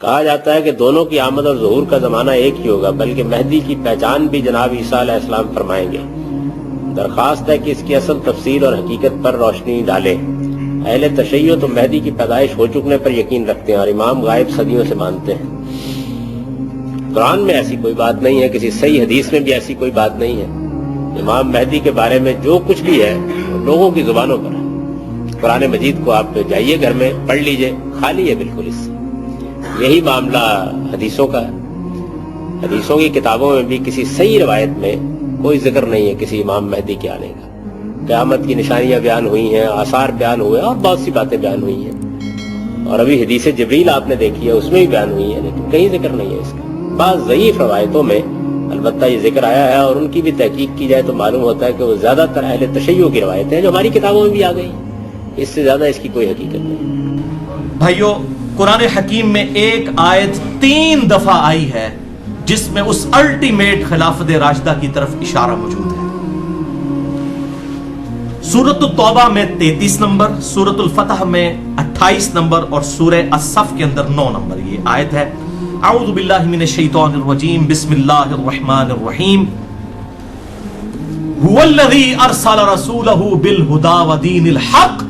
کہا جاتا ہے کہ دونوں کی آمد اور ظہور کا زمانہ ایک ہی ہوگا، بلکہ مہدی کی پہچان بھی جناب عیسیٰ علیہ السلام فرمائیں گے۔ درخواست ہے کہ اس کی اصل تفصیل اور حقیقت پر روشنی ڈالیں۔ اہل تشیع تو مہدی کی پیدائش ہو چکنے پر یقین رکھتے ہیں اور امام غائب صدیوں سے مانتے ہیں۔ قرآن میں ایسی کوئی بات نہیں ہے، کسی صحیح حدیث میں بھی ایسی کوئی بات نہیں ہے۔ امام مہدی کے بارے میں جو کچھ بھی ہے وہ لوگوں کی زبانوں پر ہے۔ قرآن مجید کو آپ جائیے گھر میں پڑھ لیجئے، خالی ہے بالکل اس سے۔ یہی معاملہ حدیثوں کا ہے۔ حدیثوں کی کتابوں میں بھی کسی صحیح روایت میں کوئی ذکر نہیں ہے کسی امام مہدی کے آنے کا۔ قیامت کی نشانیاں بیان ہوئی ہیں، آثار بیان ہوئے اور بہت سی باتیں بیان ہوئی ہیں، اور ابھی حدیث جبریل آپ نے دیکھی ہے، اس میں بھی بیان ہوئی ہے، لیکن کہیں ذکر نہیں ہے اس کا۔ بعض ضعیف روایتوں میں البتہ یہ ذکر آیا ہے، اور ان کی بھی تحقیق کی جائے تو معلوم ہوتا ہے کہ وہ زیادہ تر اہل تشیع کی روایتیں ہیں جو ہماری کتابوں میں بھی آ گئی۔ اس سے زیادہ اس کی کوئی حقیقت نہیں۔ بھائیو، قرآن حکیم میں ایک آیت 3 دفعہ آئی ہے جس میں اس الٹیمیٹ خلافت راشدہ کی طرف اشارہ موجود ہے۔ سورۃ التوبہ میں 33 نمبر، سورۃ الفتح میں 28 نمبر اور سورہ الصف کے اندر 9 نمبر یہ آیت ہے۔ اعوذ باللہ من الشیطان الرجیم، بسم اللہ الرحمن الرحیم۔ هو الذی ارسل رسولہ بالہدی ودین الحق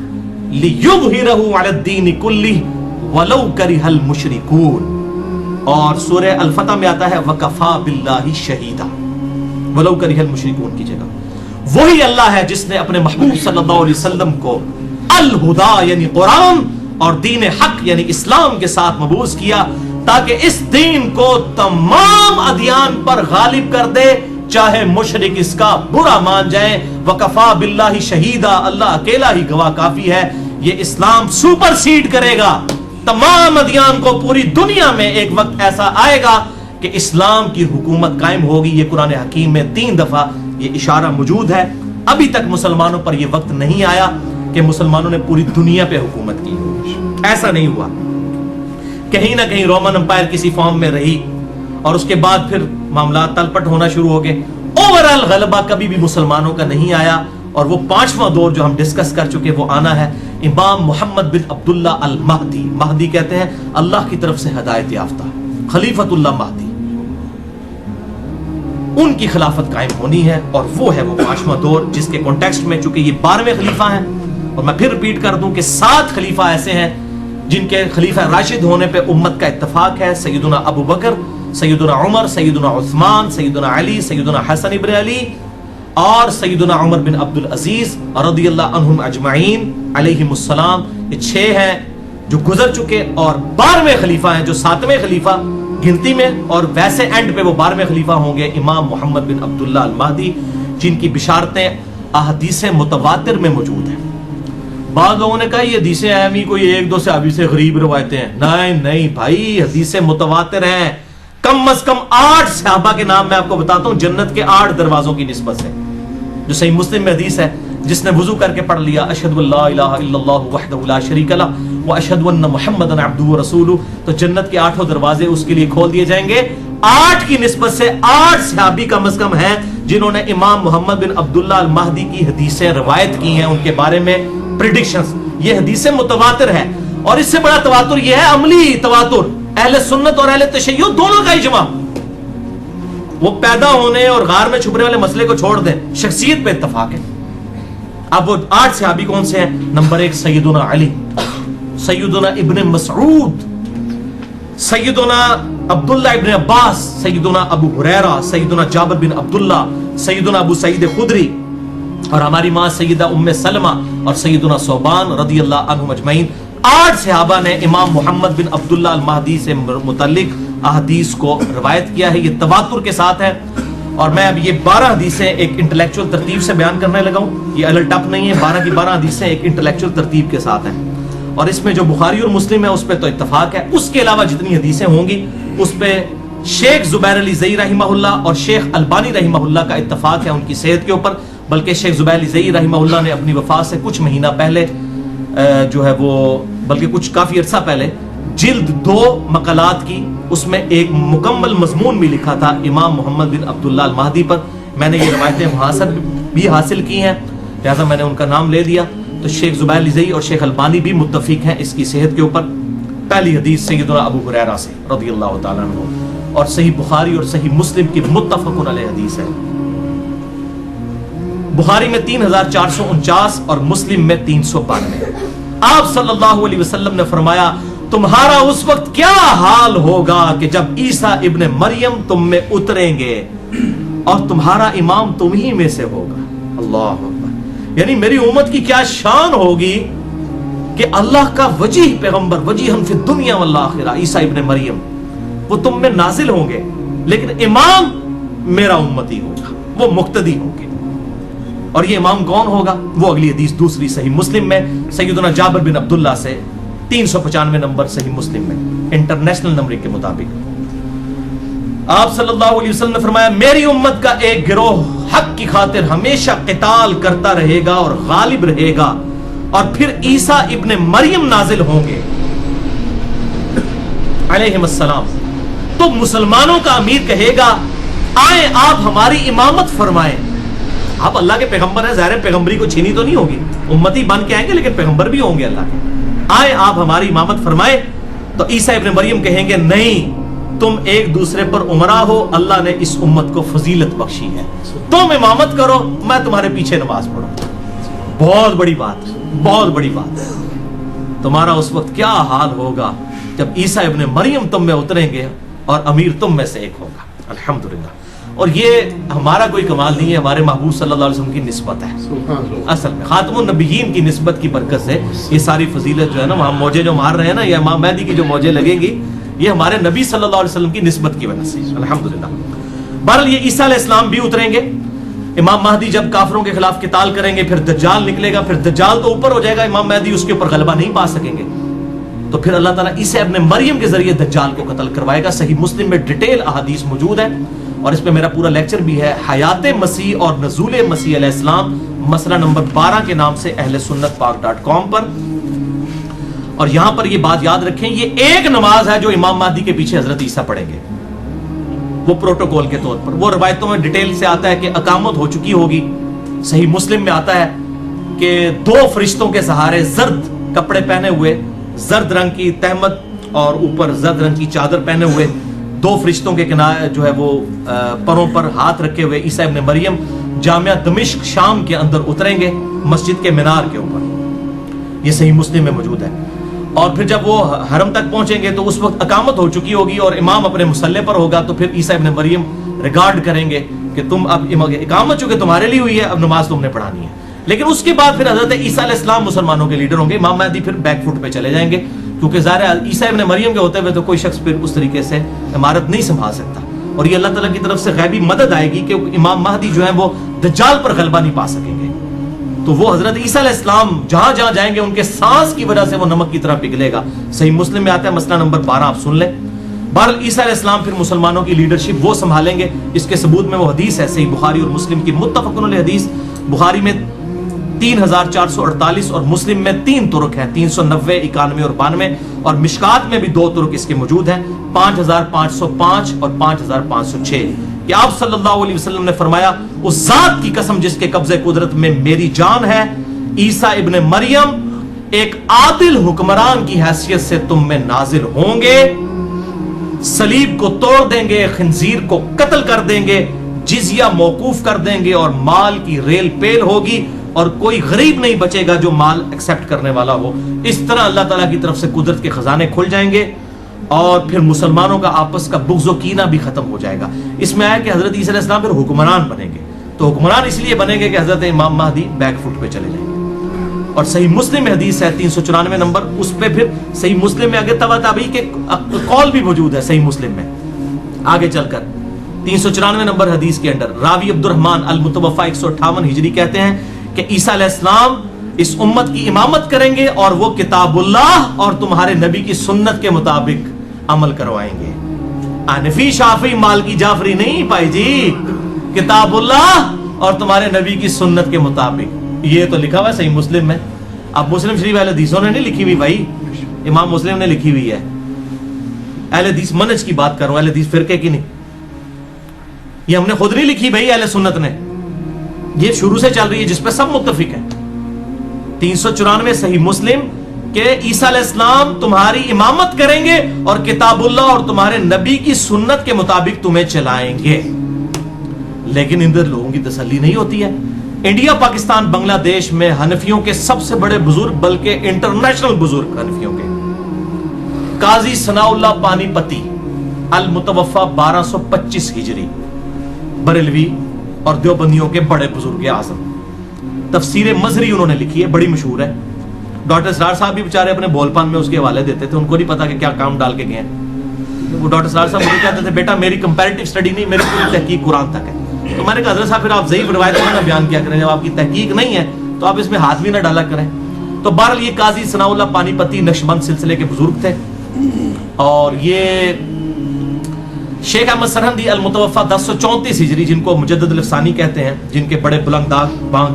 لیظہرہ علی الدین کلہ ولو کرہ المشرکون، اور سورہ الفتح میں آتا ہے وکفی باللہ شہیدا، ولو کرہ المشرکون کی جگہ۔ وہی اللہ ہے جس نے اپنے محبوب صلی اللہ علیہ وسلم کو الہدا یعنی قرآن اور دین حق یعنی اسلام کے ساتھ مبعوث کیا تاکہ اس دین کو تمام ادیان پر غالب کر دے، چاہے مشرک اس کا برا مان جائیں۔ وکفی باللہ شہیدا، اللہ اکیلا ہی گواہ کافی ہے، یہ اسلام سپر سیڈ کرے گا تمام ادیان کو۔ پوری دنیا میں ایک وقت ایسا آئے گا کہ اسلام کی حکومت قائم ہوگی۔ یہ قرآن حکیم میں 3 دفعہ یہ اشارہ موجود ہے۔ ابھی تک مسلمانوں پر یہ وقت نہیں آیا کہ مسلمانوں نے پوری دنیا پہ حکومت کی، ایسا نہیں ہوا۔ کہیں نہ کہیں رومن امپائر کسی فارم میں رہی اور اس کے بعد پھر معاملات تلپٹ ہونا شروع ہو گئے۔ اوورال غلبہ کبھی بھی مسلمانوں کا نہیں آیا، اور وہ 5واں دور جو ہم ڈسکس کر چکے وہ آنا ہے۔ امام محمد بن عبداللہ المہدی، مہدی کہتے ہیں اللہ کی طرف سے ہدایت یافتہ، خلیفۃ اللہ مہدی، ان کی خلافت قائم ہونی ہے، اور وہ ہے وہ 5واں دور جس کے کانٹیکسٹ میں چونکہ یہ 12ویں خلیفہ ہیں، اور میں پھر ریپیٹ کر دوں کہ 7 خلیفہ ایسے ہیں جن کے خلیفہ راشد ہونے پہ امت کا اتفاق ہے۔ سیدنا ابو بکر، سیدنا عمر، سیدنا عثمان، سیدنا علی، سیدنا حسن ابن علی اور سیدنا عمر بن عبد العزیز رضی اللہ عنہم اجمعین علیہم السلام۔ یہ 6 ہیں جو گزر چکے، اور 12ویں خلیفہ ہیں جو 7ویں خلیفہ گنتی میں، اور ویسے اینڈ پہ وہ 12ویں خلیفہ ہوں گے امام محمد بن عبداللہ المہدی، جن کی بشارتیں احادیث متواتر میں موجود ہیں۔ بعض لوگوں نے کہا یہ حدیثیں اہمی کوئی 1-2 صحابی سے غریب روایتیں ہیں۔ نہیں بھائی، حدیثیں متواتر ہیں۔ کم از کم 8 صحابہ کے نام میں آپ کو بتاتا ہوں جنت کے 8 دروازوں کی نسبت سے، جو صحیح مسلم میں حدیث ہے، جس نے وضو کر کے پڑھ لیا اشہد ان لا الہ الا اللہ وحدہ لا شریک لہ واشہد ان محمدا عبدہ ورسولہ، تو جنت کے 8 دروازے اس کے لیے کھول دیے جائیں گے۔ 8 کی نسبت سے 8 صحابی کم از کم ہیں جنہوں نے امام محمد بن عبداللہ المہدی کی حدیثیں روایت کی ہیں، ان کے بارے میں پریڈکشنز۔ یہ حدیثیں متواتر ہے، اور اس سے بڑا تواتر یہ ہے عملی تواتر، اہل سنت اور اہل تشیع دونوں کا اجماع۔ وہ پیدا ہونے اور غار میں چھپنے والے مسئلے کو چھوڑ دیں، شخصیت پہ اتفاق ہے۔ اب وہ 8 صحابی کون سے ہیں؟ نمبر 1 سیدنا علی، سیدنا ابن مسعود، سیدنا عبداللہ ابن عباس، سیدنا ابو ہریرہ، سیدنا جابر بن عبداللہ، سیدنا ابو سعید خدری، اور ہماری ماں سیدہ ام سلمہ اور سیدنا ثوبان رضی اللہ عنہم اجمعین۔ 8 صحابہ نے امام محمد بن عبداللہ المہدی سے متعلق احادیث کو روایت کیا ہے، یہ تواتر کے ساتھ ہے۔ اور میں اب یہ 12 حدیثیں ایک انٹلیکچوئل ترتیب سے بیان کرنے لگا ہوں، یہ الٹ اپ نہیں ہے، 12 کی 12 حدیثیں ایک انٹلیکچوئل ترتیب کے ساتھ ہیں، اور اس میں جو بخاری اور مسلم ہے اس پہ تو اتفاق ہے۔ اس کے علاوہ جتنی حدیثیں ہوں گی اس پہ شیخ زبیر علی زئی رحمہ اللہ اور شیخ البانی رحمہ اللہ کا اتفاق ہے ان کی صحت کے اوپر، بلکہ شیخ زبیر علی زئی رحمہ اللہ نے اپنی وفات سے کچھ مہینہ پہلے جو ہے وہ، بلکہ کچھ کافی عرصہ پہلے، جلد 2 مقالات کی، اس میں ایک مکمل مضمون بھی لکھا تھا امام محمد بن عبداللہ المہدی پر۔ میں نے یہ روایتیں وہاں سے بھی حاصل کی ہیں، لہٰذا میں نے ان کا نام لے دیا۔ تو شیخ زبیر علی زئی اور شیخ البانی بھی متفق ہیں اس کی صحت کے اوپر۔ پہلی حدیث سیدنا ابو ہریرہ سے رضی اللہ تعالیٰ عنہ، اور صحیح بخاری اور صحیح مسلم کی متفق علیہ حدیث ہے۔ بخاری میں 3449 اور مسلم میں 392۔ آپ صلی اللہ علیہ وسلم نے فرمایا تمہارا اس وقت کیا حال ہوگا کہ جب عیسیٰ ابن مریم تم میں اتریں گے اور تمہارا امام تم ہی میں سے ہوگا۔ اللہ اکبر، یعنی میری امت کی کیا شان ہوگی کہ اللہ کا وجیہ پیغمبر، وجیہن فی الدنیا والآخرہ، عیسیٰ ابن مریم وہ تم میں نازل ہوں گے، لیکن امام میرا امتی ہوگا، وہ مقتدی ہوگی۔ اور یہ امام کون ہوگا؟ وہ اگلی حدیث دوسری صحیح مسلم میں سیدنا جابر بن عبداللہ سے 395 نمبر صحیح مسلم میں انٹرنیشنل نمبر کے مطابق آپ صلی اللہ علیہ وسلم نے فرمایا میری امت کا ایک گروہ حق کی خاطر ہمیشہ قتال کرتا رہے گا اور غالب رہے گا، اور پھر عیسیٰ ابن مریم نازل ہوں گے علیہم السلام، تو مسلمانوں کا امیر کہے گا آئیں آپ ہماری امامت فرمائیں۔ آپ اللہ کے پیغمبر ہیں، ظاہر پیغمبری کو چھینی تو نہیں ہوگی، امتی بن کے آئیں گے لیکن پیغمبر بھی ہوں گے اللہ کے، آئیں آپ ہماری امامت فرمائیں۔ تو عیسیٰ ابن مریم کہیں گے نہیں، تم ایک دوسرے پر امراء ہو، اللہ نے اس امت کو فضیلت بخشی ہے، تم امامت کرو میں تمہارے پیچھے نماز پڑھوں۔ بہت بڑی بات، بہت بڑی بات۔ تمہارا اس وقت کیا حال ہوگا جب عیسیٰ ابن مریم تم میں اتریں گے اور امیر تم میں سے ایک ہوگا۔ الحمدللہ۔ اور یہ ہمارا کوئی کمال نہیں ہے، ہمارے محبوب صلی اللہ علیہ وسلم کی نسبت ہے، اصل میں خاتم النبیین کی نسبت کی برکت سے یہ ساری فضیلت جو ہے نا، وہاں موجے جو مار رہے ہیں نا، یہ امام مہدی کی جو موجے لگیں گی یہ ہمارے نبی صلی اللہ علیہ وسلم کی نسبت کی وجہ سے، الحمدللہ۔ بہرحال یہ عیسیٰ علیہ السلام بھی اتریں گے، امام مہدی جب کافروں کے خلاف قتال کریں گے، پھر دجال نکلے گا، پھر دجال تو اوپر ہو جائے گا، امام مہدی اس کے اوپر غلبہ نہیں پا سکیں گے، تو پھر اللہ تعالیٰ عیسیٰ ابن مریم کے ذریعے دجال کو قتل کروائے گا۔ صحیح مسلم میں ڈیٹیل احادیث موجود ہے، اور اس پہ میرا پورا لیکچر بھی ہے، حیات مسیح اور نزول مسیح علیہ السلام، مسئلہ نمبر 12 کے نام سے اہل سنت پاک.com پر۔ اور یہاں پر یہ بات یاد رکھیں، یہ ایک نماز ہے جو امام مہدی کے پیچھے حضرت عیسیٰ پڑھیں گے، وہ پروٹوکول کے طور پر۔ وہ روایتوں میں ڈیٹیل سے آتا ہے کہ اقامت ہو چکی ہوگی، صحیح مسلم میں آتا ہے کہ 2 فرشتوں کے سہارے زرد کپڑے پہنے ہوئے، زرد رنگ کی تہمت اور اوپر زرد رنگ کی چادر پہنے ہوئے 2 فرشتوں کے کنارے جو ہے وہ پروں پر ہاتھ رکھے ہوئے عیسیٰ ابن مریم جامعہ دمشق شام کے اندر اتریں گے، مسجد کے مینار کے اوپر، یہ صحیح مسلم میں موجود ہے۔ اور پھر جب وہ حرم تک پہنچیں گے تو اس وقت اقامت ہو چکی ہوگی اور امام اپنے مصلی پر ہوگا، تو پھر عیسیٰ ابن مریم ریگارڈ کریں گے کہ تم اب اقامت چونکہ تمہارے لیے ہوئی ہے، اب نماز تم نے پڑھانی ہے۔ لیکن اس کے بعد پھر حضرت عیسیٰ علیہ السلام مسلمانوں کے لیڈر ہوں گے، امام مہدی پھر بیک فٹ پہ چلے جائیں گے، کیونکہ ظاہر عیسیٰ ابن مریم کے ہوتے ہوئے تو کوئی شخص پھر اس طریقے سے عمارت نہیں سنبھال سکتا، اور یہ اللہ تعالیٰ کی طرف سے غیبی مدد آئے گی کہ امام مہدی جو ہیں وہ دجال پر غلبہ نہیں پا سکیں گے، تو وہ حضرت عیسیٰ علیہ السلام جہاں جہاں جائیں گے ان کے سانس کی وجہ سے وہ نمک کی طرح پگھلے گا۔ صحیح مسلم میں آتا ہے مسئلہ نمبر 12، آپ سن لیں۔ بہرحال عیسیٰ علیہ السلام پھر مسلمانوں کی لیڈرشپ وہ سنبھالیں گے، اس کے ثبوت میں وہ حدیث ہے صحیح بخاری اور مسلم کی متفق علیہ حدیث، بخاری میں 3448 اور مسلم میں 3 طرق ہیں، 390، 91 اور 92، اور مشکات میں بھی 2 طرق اس کے موجود ہیں، 5505 اور 5506، کہ آپ صلی اللہ علیہ وسلم نے فرمایا اس ذات کی قسم جس کے قبضے قدرت میں میری جان ہے، عیسیٰ ابن مریم ایک عادل حکمران کی حیثیت سے تم میں نازل ہوں گے، صلیب کو توڑ دیں گے، خنزیر کو قتل کر دیں گے، جزیہ موقوف کر دیں گے، اور مال کی ریل پیل ہوگی، اور کوئی غریب نہیں بچے گا جو مال ایکسپٹ کرنے والا ہو۔ اس طرح اللہ تعالیٰ کی طرف سے قدرت کے خزانے کھل جائیں گے، اور پھر مسلمانوں کا آپس کا بغض و کینہ بھی ختم ہو جائے گا۔ اس میں آیا کہ حضرت عیسیٰ علیہ السلام پھر حکمران بنیں گے، تو حکمران اس لیے بنیں گے کہ حضرت امام مہدی بیک فٹ پہ چلے جائیں گے۔ اور صحیح مسلم میں حدیث ہے 394 نمبر، اس پہ پھر صحیح مسلم میں آگے تبع تابعی کے قول بھی موجود ہے صحیح مسلم میں، آگے چل کر 394 نمبر حدیث کے اندر راوی عبد الرحمن المتوفا 158 ہجری کہتے ہیں کہ عیسیٰ علیہ السلام اس امت کی امامت کریں گے، اور وہ کتاب اللہ اور تمہارے نبی کی سنت کے مطابق عمل کروائیں گے۔ حنفی شافعی مالکی جعفری نہیں پائی جی، کتاب اللہ اور تمہارے نبی کی سنت کے مطابق، یہ تو لکھا ہوا ہے صحیح مسلم میں۔ اب مسلم شریف اہل حدیثوں نے نہیں لکھی ہوئی بھائی، امام مسلم نے لکھی ہوئی ہے۔ اہل حدیث منہج کی بات کروں، اہل حدیث فرقے کی نہیں، یہ ہم نے خود نہیں لکھی بھائی، اہل سنت نے، یہ شروع سے چل رہی ہے جس پہ سب متفق ہیں۔ 394 صحیح مسلم کہ عیسیٰ علیہ السلام تمہاری امامت کریں گے اور کتاب اللہ اور تمہارے نبی کی سنت کے مطابق تمہیں چلائیں گے. لیکن ادھر لوگوں کی تسلی نہیں ہوتی ہے. انڈیا، پاکستان، بنگلہ دیش میں حنفیوں کے سب سے بڑے بزرگ، بلکہ انٹرنیشنل بزرگ حنفیوں کے، قاضی ثناء اللہ پانی پتی المتوفا 1225 ہجری، بریلوی اور دیوبندیوں کے بڑے بزرگ اعظم. تفسیر مظہری انہوں نے لکھی ہے، بڑی مشہور ہے. ڈاکٹر اسرار صاحب بھی بیچارے اپنے بول پان میں اس کے حوالے دیتے تھے، ان کو نہیں پتا کہ کیا کام ڈال کے گئے ہیں. وہ ڈاکٹر اسرار صاحب مجھے کہتے تھے بیٹا میری کمپیریٹیو اسٹڈی نہیں، میری پوری تحقیق قرآن تک ہے. تو میں نے کہا حضرت صاحب پھر آپ ضعیف روایتوں میں نہ بیان کیا کریں، جب آپ کی تحقیق نہیں ہے تو آپ اس میں ہاتھ بھی نہ ڈالا کریں. تو بہرحال یہ قاضی ثناء اللہ پانی پتی نقشبند سلسلے کے بزرگ تھے، اور یہ شیخ احمد سرہندی المتوفا 1034 ہجری، جن کو مجدد الافسانی کہتے ہیں، جن کے بڑے بلند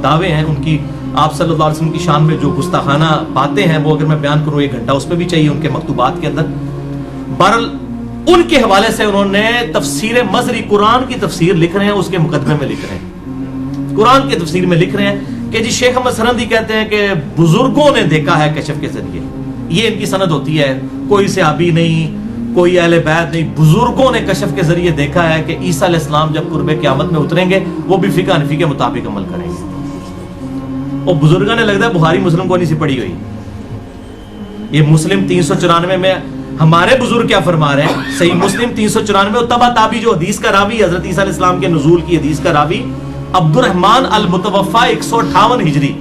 دعوے ہیں، ان کی آپ صلی اللہ علیہ وسلم کی شان میں جو گستاخانہ باتیں ہیں وہ اگر میں بیان کروں 1 گھنٹہ اس پہ بھی چاہیے ان کے مکتوبات کے اندر. بہرحال ان کے حوالے سے انہوں نے تفسیر مظہری، قرآن کی تفسیر لکھ رہے ہیں، اس کے مقدمے میں لکھ رہے ہیں، قرآن کی تفسیر میں لکھ رہے ہیں کہ جی شیخ احمد سرہندی کہتے ہیں کہ بزرگوں نے دیکھا ہے کشف کے ذریعے. یہ ان کی سند ہوتی ہے، کوئی صحابی نہیں، کوئی اہل بیت نہیں، بزرگوں نے کشف کے ذریعے دیکھا ہے کہ عیسیٰ علیہ السلام جب قرب قیامت میں اتریں گے وہ بھی فقہ حنفی کے مطابق عمل کریں گے. اور بزرگوں نے لگتا ہے بخاری مسلم کو نہیں سی پڑھی ہوئی. یہ مسلم 394 میں ہمارے بزرگ کیا فرما رہے ہیں، صحیح مسلم 394 اور تبع تابی جو حدیث کا راوی حضرت عیسیٰ علیہ السلام کے نزول کی حدیث کا راوی عبد الرحمن المتوفا 158 ہجری،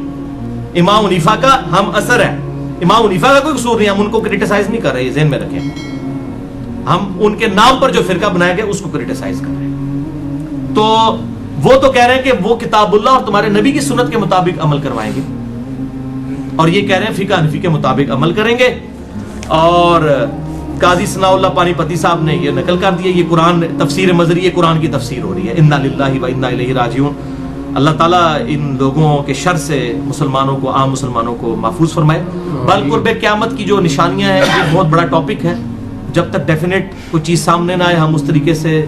امام حنیفہ کا ہم اثر ہے. امام حنیفہ کا کوئی قصور نہیں، ہم ان کو کرٹیسائز نہیں کر رہے، ذہن میں رکھیں. ہم ان کے نام پر جو فرقہ بنایا گیا اس کو کرٹیسائز کر رہے ہیں. تو وہ تو کہہ رہے ہیں کہ وہ کتاب اللہ اور تمہارے نبی کی سنت کے مطابق عمل کروائیں گے، اور یہ کہہ رہے ہیں فقہ حنفی کے مطابق عمل کریں گے. اور قاضی ثناء اللہ پانی پتی صاحب نے یہ نقل کر دیا، یہ قرآن تفسیر مظہری، یہ قرآن کی تفسیر ہو رہی ہے. انا للہ و انا الیہ راجعون. اللہ تعالیٰ ان لوگوں کے شر سے مسلمانوں کو، عام مسلمانوں کو محفوظ فرمائے. بل قرب قیامت کی جو نشانیاں ہیں یہ بہت بڑا ٹاپک ہے. جب تک ڈیفینیٹ کوئی چیز سامنے نہ آئے ہم اس طریقے سے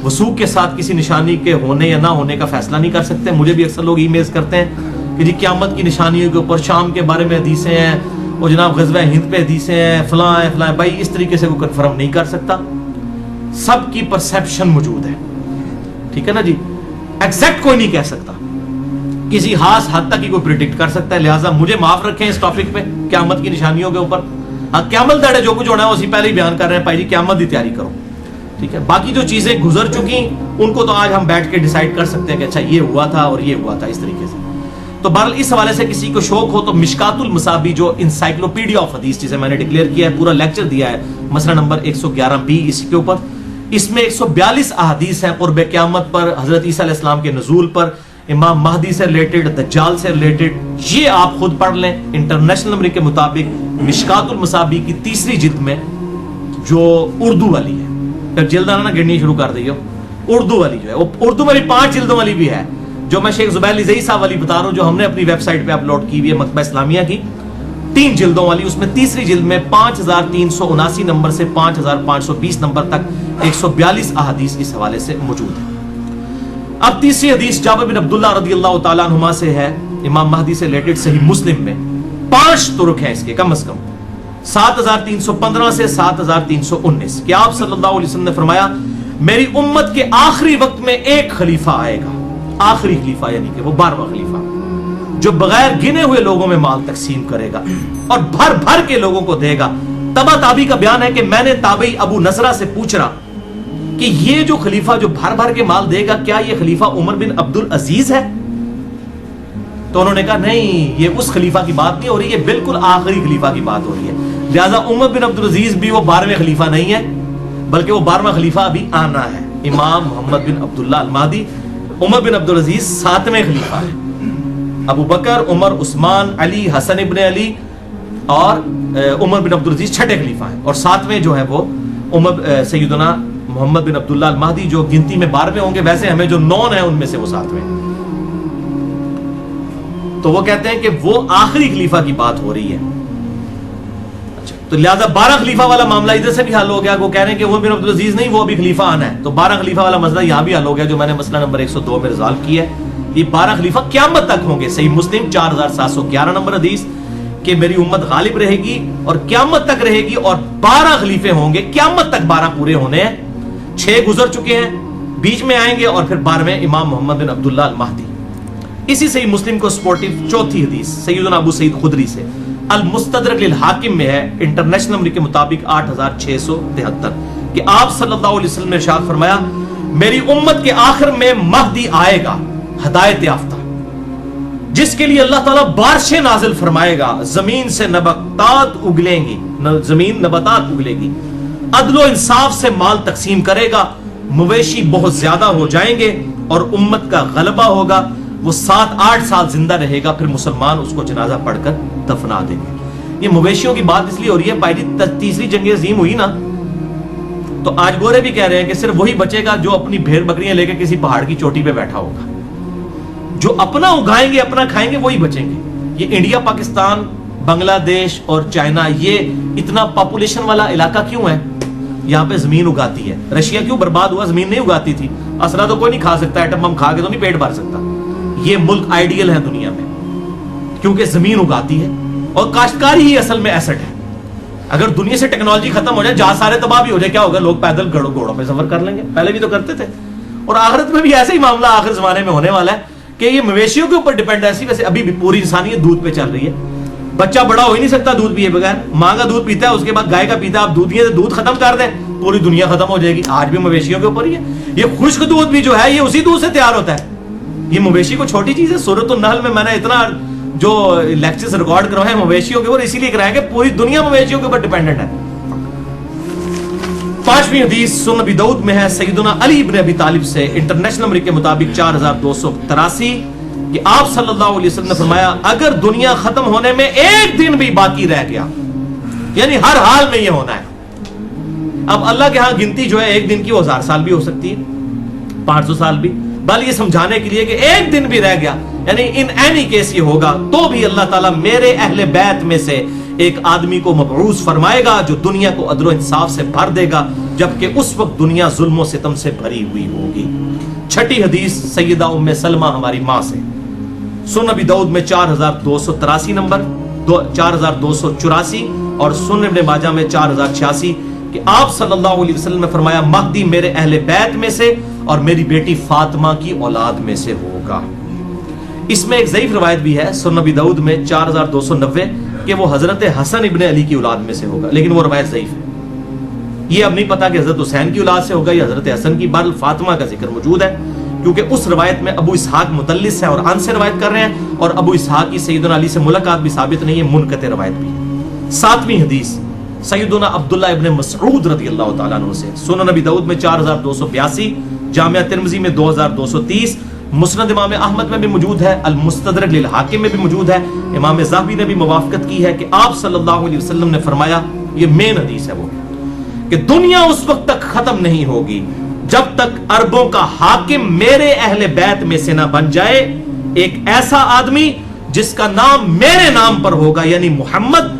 وثوق کے ساتھ کسی نشانی کے ہونے یا نہ ہونے کا فیصلہ نہیں کر سکتے. مجھے بھی اکثر لوگ ای میلز کرتے ہیں کہ جی قیامت کی نشانیوں کے اوپر شام کے بارے میں حدیثیں ہیں، اور جناب غزوہ ہند پہ حدیثیں ہیں، فلاں ہے فلاں. بھائی اس طریقے سے وہ کنفرم نہیں کر سکتا، سب کی پرسیپشن موجود ہے، ٹھیک ہے نا جی. ایگزیکٹ کوئی نہیں کہہ سکتا، کسی خاص حد تک ہی کوئی پریڈکٹ کر سکتا ہے. لہٰذا مجھے معاف رکھیں اس ٹاپک پہ، قیامت کی نشانیوں کے اوپر. ہاں قیامت دڑے جو کچھ ہونا ہے اسی پہلے ہی بیان کر رہے ہیں، بھائی جی قیامت کی تیاری کرو، ٹھیک ہے. باقی جو چیزیں گزر چکی ان کو تو آج ہم بیٹھ کے ڈیسائیڈ کر سکتے ہیں کہ اچھا یہ ہوا تھا اور یہ ہوا تھا، اس طریقے سے. تو بہرحال اس حوالے سے کسی کو شوق ہو تو مشکات المصابی جو انسائکلوپیڈیا آف حدیث جسے میں نے ڈکلیئر کیا ہے، پورا لیکچر دیا ہے مسئلہ نمبر 111B اس کے اوپر. اس میں 142 احادیث ہیں قرب قیامت پر، حضرت عیسیٰ علیہ السلام کے نزول پر، امام مہدی سے ریلیٹڈ، دجال سے ریلیٹڈ. یہ آپ خود پڑھ لیں انٹرنیشنل نمبر کے مطابق مشکات المصابی کی 3ری جلد میں جو اردو والی ہے. پھر جلد آنا گرنی شروع کر دیو. اردو والی جو ہے وہ اردو میں بھی 5 جلدوں والی بھی ہے، جو میں شیخ زبیر زئی صاحب والی بتا رہا ہوں، جو ہم نے اپنی ویب سائٹ پہ اپلوڈ کی ہوئی ہے مکتبہ اسلامیہ کی، 3 جلدوں والی. اس میں 3ری جلد میں 5379 نمبر سے 5520 نمبر تک 142 احادیث اس حوالے سے موجود ہیں. اب 3ری حدیث جابر بن عبداللہ رضی اللہ تعالیٰ عنہما سے ہے، امام مہدی سے ریلیٹڈ، صحیح مسلم میں 5 طرق ہیں اس کے کم از کم، 7315 سے 7319، کہ آپ صلی اللہ علیہ وسلم نے فرمایا میری امت کے آخری وقت میں ایک خلیفہ آئے گا، آخری خلیفہ یعنی کہ وہ 12واں خلیفہ، جو بغیر گنے ہوئے لوگوں میں مال تقسیم کرے گا اور بھر بھر کے لوگوں کو دے گا. تبع تابی کا بیان ہے کہ میں نے تابعی ابو نصرہ سے پوچھا کہ یہ جو خلیفہ جو بھر بھر کے مال دے گا کیا یہ خلیفہ عمر بن عبد العزیز ہے؟ تو انہوں نے کہا نہیں، یہ اس خلیفہ کی بات نہیں ہو رہی، یہ بالکل آخری خلیفہ کی بات ہو رہی ہے. لہذا عمر بن عبد العزیز بھی وہ 12ویں خلیفہ نہیں ہے، بلکہ وہ 12واں خلیفہ ابھی آنا ہے، امام محمد بن عبداللہ المہدی. عمر بن عبد العزیز 7ویں خلیفہ ہے. ابو بکر، عمر، عثمان، علی، حسن ابن علی اور عمر بن عبد العزیز 6ٹھے خلیفہ ہیں، اور 7ویں جو ہے وہ سیدنا محمد بن عبداللہ المہدی، جو گنتی میں 12ویں ہوں گے، ویسے ہمیں جو 9 ہیں ان میں سے وہ 7ویں. تو وہ کہتے ہیں کہ وہ آخری خلیفہ کی بات ہو رہی ہے. اچھا، تو لہذا 12 خلیفہ والا معاملہ ادھر سے بھی حل ہو گیا. وہ کہہ رہے ہیں کہ عمر بن عبد العزیز نہیں، وہ ابھی خلیفہ آنا ہے، تو 12 خلیفہ والا مسئلہ یہاں بھی حل ہو گیا، جو میں نے مسئلہ نمبر 102 میں ریزالو کیا ہے. یہ 12 خلیفہ قیامت تک ہوں گے. صحیح مسلم 4711 نمبر حدیث کہ میری امت غالب رہے گی اور قیامت تک رہے گی اور 12 خلیفے ہوں گے, قیامت تک 12 پورے ہونے ہیں. 6 گزر چکے ہیں, بیچ میں آئیں گے, اور پھر 12ویں امام محمد بن عبداللہ المہدی. اسی صحیح مسلم کو سپورٹیو چوتھی حدیث سیدنا ابو سعید خدری سے المستدرک للحاکم میں ہے, انٹرنیشنل نمبر کے مطابق 8673, کہ آپ صلی اللہ علیہ وسلم نے ارشاد فرمایا میری امت کے آخر میں مہدی آئے گا ہدایت یافتہ, جس کے لیے اللہ تعالیٰ بارشیں نازل فرمائے گا, زمین سے نباتات اگلیں گی, زمین نباتات اگلے گی, عدل و انصاف سے مال تقسیم کرے گا, مویشی بہت زیادہ ہو جائیں گے اور امت کا غلبہ ہوگا, وہ 7-8 سال زندہ رہے گا, پھر مسلمان اس کو جنازہ پڑھ کر دفنا دیں گے. یہ مویشیوں کی بات اس لیے ہو رہی ہے, پہلی تیسری جنگ عظیم ہوئی نا, تو آج گورے بھی کہہ رہے ہیں کہ صرف وہی بچے گا جو اپنی بھیڑ بکریاں لے کے کسی پہاڑ کی چوٹی پہ بیٹھا ہوگا. جو اپنا اگائیں گے اپنا کھائیں گے وہی بچیں گے. یہ انڈیا, پاکستان, بنگلہ دیش اور چائنا, یہ اتنا پاپولیشن والا علاقہ کیوں ہے؟ یہاں پہ زمین اگاتی ہے. رشیا کیوں برباد ہوا؟ زمین نہیں اگاتی تھی. اسلحہ تو کوئی نہیں کھا سکتا, ایٹم بم کھا کے تو نہیں پیٹ بھر سکتا. یہ ملک آئیڈیل ہے دنیا میں کیونکہ زمین اگاتی ہے, اور کاشتکاری ہی اصل میں ایسٹ ہے. اگر دنیا سے ٹیکنالوجی ختم ہو جائے, جہاز سارے تباہ بھی ہو جائے, کیا ہوگا؟ لوگ پیدل گھوڑوں پہ سفر کر لیں گے, پہلے بھی تو کرتے تھے. اور آخرت میں بھی ایسا ہی معاملہ آخر زمانے میں ہونے والا ہے کہ یہ مویشیوں کے اوپر ڈیپینڈ ہے. ویسے ابھی بھی پوری انسانیت دودھ پہ چل رہی ہے. بچہ بڑا ہو ہی نہیں سکتا دودھ پیے بغیر, ماں کا دودھ پیتا ہے, اس کے بعد گائے کا پیتا ہے. آپ دودھ ختم کر دیں پوری دنیا ختم ہو جائے گی. آج بھی مویشیوں کے اوپر ہی ہے. یہ خشک دودھ بھی جو ہے یہ اسی دودھ سے تیار ہوتا ہے. یہ مویشی کو چھوٹی چیز ہے. سورۃ النحل میں نے اتنا جو لیکچرز ریکارڈ کروائے ہیں مویشیوں کے اوپر, اسی لیے کرایا کہ پوری دنیا مویشیوں کے اوپر ڈیپینڈنٹ ہے. 5ویں حدیث سنن ابی داؤد میں ہے سیدنا علی ابن ابی طالب سے, انٹرنیشنل نمبر کے مطابق 4283, کہ آپ صلی اللہ علیہ وسلم نے فرمایا اگر دنیا ختم ہونے میں ایک دن بھی باقی رہ گیا, یعنی ہر حال میں یہ ہونا ہے. اب اللہ کے ہاں گنتی جو ہے ایک دن کی وہ 1000 سال بھی ہو سکتی ہے, 500 سال بھی, بل یہ سمجھانے کے لیے کہ ایک دن بھی رہ گیا, یعنی ان اینی کیس یہ ہوگا تو بھی اللہ تعالیٰ میرے اہل بیت میں سے ایک آدمی کو مبعوث فرمائے گا جو دنیا کو عدل و انصاف سے بھر دے گا, جبکہ اس وقت دنیا ظلم و ستم سے بھری ہوئی ہوگی. 6ٹھی حدیث سیدہ ام سلمہ ہماری ماں سے, سنن ابی داؤد میں 4283 نمبر, 4284, اور سنن ابن ماجہ میں 4086, کہ آپ صلی اللہ علیہ وسلم نے فرمایا مہدی میرے اہل بیت میں سے اور میری بیٹی فاطمہ کی اولاد میں سے ہوگا. اس میں ایک ضعیف روایت بھی ہے سنن ابی داؤد میں 4290 کہ وہ حضرت حسن ابن علی کی اولاد میں سے ہوگا, لیکن وہ روایت ضعیف ہے. یہ اب نہیں پتا کہ حضرت حسین کی اولاد سے ہوگا یا حضرت حسن کی, بل فاطمہ کا ذکر موجود ہے کیونکہ اس روایت میں ابو اسحاق مدلس ہے اور ان سے روایت کر رہے ہیں, اور ابو اسحاق کی سیدنا علی سے ملاقات بھی ثابت نہیں ہے, منقطع روایت بھی. 7ویں حدیث سیدنا عبداللہ ابن مسعود رضی اللہ تعالیٰ عنہ سے, سنن ابی داؤد میں 4282, جامعہ ترمذی میں 2230, مسند امام احمد میں بھی موجود ہے, المستدرک للحاکم میں بھی موجود ہے. امام ذہبی نے بھی موافقت کی ہے کہ آپ صلی اللہ علیہ وسلم نے فرمایا, یہ مین حدیث ہے وہ, کہ دنیا اس وقت تک ختم نہیں ہوگی جب تک عربوں کا حاکم میرے اہل بیت میں سے نہ بن جائے ایک ایسا آدمی جس کا نام میرے نام پر ہوگا, یعنی محمد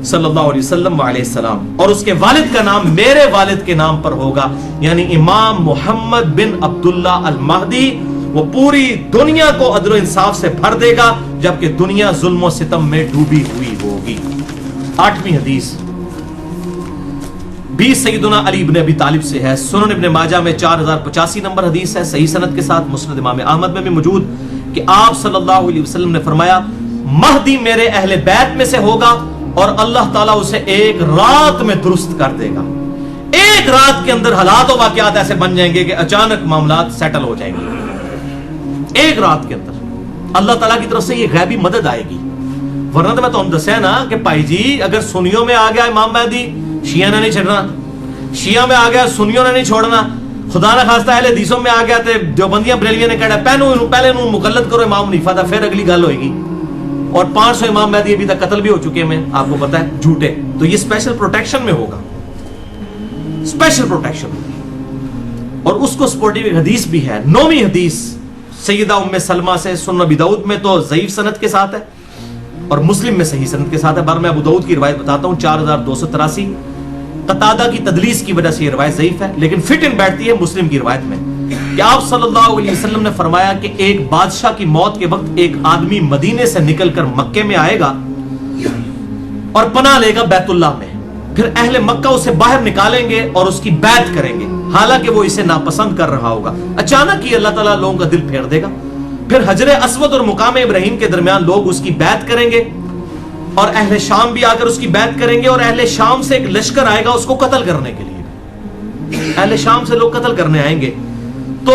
صلی اللہ علیہ وسلم علیہ السلام, اور اس کے والد کا نام میرے والد کے نام پر ہوگا, یعنی امام محمد بن عبداللہ المہدی. وہ پوری دنیا کو عدل و انصاف سے بھر دے گا جبکہ دنیا ظلم و ستم میں ڈوبی ہوئی ہوگی. 8ویں حدیث بھی سیدنا علی ابن ابی طالب سے ہے, سنن ابن ماجہ میں 4085 نمبر حدیث ہے, صحیح سند کے ساتھ, مسند امام احمد میں بھی موجود, کہ آپ صلی اللہ علیہ وسلم نے فرمایا مہدی میرے اہل بیت میں سے ہوگا اور اللہ تعالیٰ اسے ایک رات میں درست کر دے گا. ایک رات کے اندر حالات و واقعات ایسے بن جائیں گے کہ اچانک معاملات سیٹل ہو جائیں گے. ایک رات کے اندر اللہ تعالیٰ کی طرف سے یہ غیبی مدد آئے گی. ورنہ تو میں تمہیں دسیا نا کہ بھائی جی اگر سنیوں میں آ گیا امام مہدی, شیعہ نے نہیں چھڑنا, شیعہ میں آ گیا سنیوں نے نہیں چھوڑنا, خدا نہ خواستہ اہل حدیثوں میں آ گیا تے دیوبندیاں بریلویاں نے کہا پہلے انہوں مقلد کرو امام حنیفہ تھا, پھر اگلی گل ہوئے گی. اور 500 امام مہدی ابھی تک قتل بھی ہو چکے ہیں, آپ کو پتا ہے, جھوٹے. تو یہ اسپیشل پروٹیکشن میں ہوگا, اسپیشل پروٹیکشن. اور اس کو سپورٹیو حدیث بھی ہے, 9ویں حدیث سیدہ ام سلمہ سے, سنن ابی داؤد میں تو ضعیف سند کے ساتھ ہے اور مسلم میں صحیح سند کے ساتھ ہے. بار میں ابو داؤد کی روایت بتاتا ہوں 4283, قتادہ کی تدلیس کی وجہ سے یہ روایت ضعیف ہے لیکن فٹ ان بیٹھتی ہے مسلم کی روایت میں, کہ آپ صلی اللہ علیہ وسلم نے فرمایا کہ ایک بادشاہ کی موت کے وقت ایک آدمی مدینے سے نکل کر مکے میں آئے گا اور پناہ لے گا بیت اللہ میں. پھر اہل مکہ اسے باہر نکالیں گے اور اس کی بیعت کریں گے حالانکہ وہ اسے ناپسند کر رہا ہوگا. اچانک ہی اللہ تعالیٰ لوگوں کا دل پھیر دے گا. پھر حجر اسود اور مقام ابراہیم کے درمیان لوگ اس کی بیعت کریں گے اور اہل شام بھی آ کر اس کی بیعت کریں گے, اور اہل شام سے ایک لشکر آئے گا اس کو قتل کرنے کے لیے. اہل شام سے لوگ قتل کرنے آئیں گے. تو